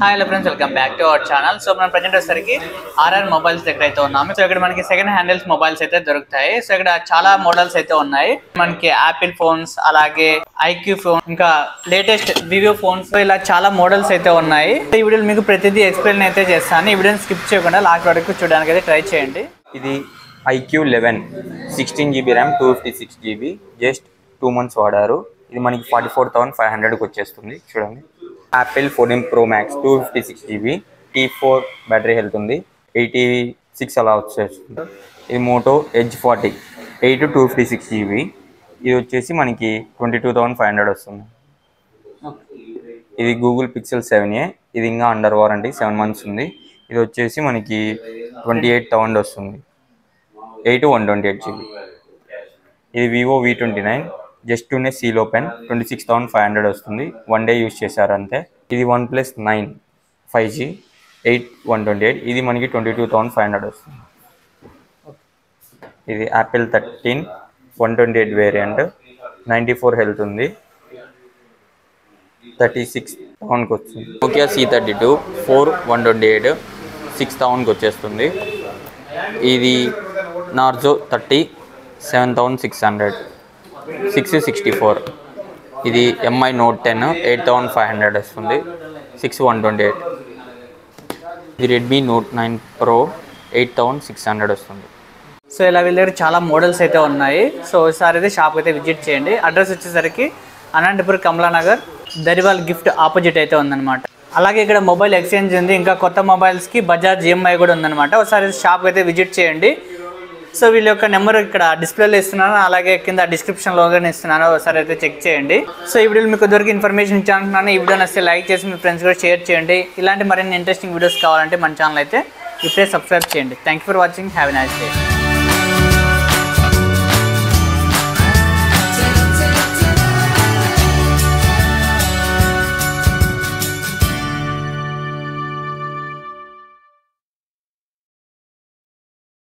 Hi hello friends, welcome back to our channel. So మనం present వచ్చేసరికి RR mobiles దగ్గర అయితే ఉన్నాము. సో ఇక్కడ మనకి సెకండ్ హ్యాండిల్స్ మొబైల్స్ అయితే దొరుకుతాయి. సో ఇక్కడ చాలా మోడల్స్ అయితే ఉన్నాయి. మనకి యాపిల్ ఫోన్స్, అలాగే ఐక్యూ ఫోన్, ఇంకా లేటెస్ట్ వివో ఫోన్స్, ఇలా చాలా మోడల్స్ అయితే ఉన్నాయి. ఈ వీడియోలో మీకు ప్రతిదీ ఎక్స్ప్లెయిన్ అయితే చేస్తాను. ఈ వీడియోని స్కిప్ చేయకుండా లాస్ట్ వరకు చూడడానికి అయితే ట్రై చేయండి. ఇది IQ 11 16GB RAM 256GB just 2 months వాడారు. ఇది మనకి 44,500కి వచ్చేస్తుంది. చూడండి, Apple 14 Pro Max 256GB T4 battery health ఉంది, 86 అలా వచ్చేస్తుంది. ఇది మోటో ఎడ్జ్ 40 8 256GB, ఇది వచ్చేసి మనకి 22,500 వస్తుంది. ఇది గూగుల్ పిక్సెల్ 7a, ఇది ఇంకా అండర్ వారంటీ 7 months ఉంది. ఇది వచ్చేసి మనకి 28,000 వస్తుంది, 8 128GB. ఇది వివో V29 జస్ట్ ఉన్న సీలో పెన్ 26,500 వస్తుంది. 1 day యూజ్ చేశారు అంతే. ఇది OnePlus 9 5G 8 128, ఇది మనకి 22,500 వస్తుంది. ఇది యాపిల్ 13 128 వేరియంట్ 94 హెల్త్ ఉంది, 36,000కి వస్తుంది. నోకియా C32 4 128 6,000కి వచ్చేస్తుంది. ఇది నార్జో 30 7,600 664. ఇది MI Note 10 8,500 వస్తుంది, 6 128. ఇది రెడ్మీ Note 9 Pro 8,600 వస్తుంది. సో ఇలా వీళ్ళ దగ్గర చాలా మోడల్స్ అయితే ఉన్నాయి. సో ఒకసారి అయితే షాప్ అయితే విజిట్ చేయండి. అడ్రస్ వచ్చేసరికి అనంతపురం కమలానగర్ దరివాల్ గిఫ్ట్ ఆపోజిట్ అయితే ఉందన్నమాట. అలాగే ఇక్కడ మొబైల్ ఎక్స్చేంజ్ ఉంది, ఇంకా కొత్త మొబైల్స్కి బజాజ్ EMI కూడా ఉందన్నమాట. ఒకసారి షాప్ అయితే విజిట్ చేయండి. సో వీళ్ళ యొక్క నెంబర్ ఇక్కడ డిస్ప్లేలో ఇస్తున్నాను, అలాగే కింద డిస్క్రిప్షన్లో ఇస్తున్నాను. ఒకసారి అయితే చెక్ చేయండి. సో ఈ వీడియోలో మీకు దొరికి ఇన్ఫర్మేషన్ ఇచ్చాను. ఈ వీడియో నచ్చితే లైక్ చేసి మీ ఫ్రెండ్స్ కూడా షేర్ చేయండి. ఇలాంటి మరిన్ని ఇంట్రెస్టింగ్ వీడియోస్ కావాలంటే మన ఛానల్ అయితే ఇప్పుడే సబ్స్క్రైబ్ చేయండి. Thank you for watching. Have a nice day.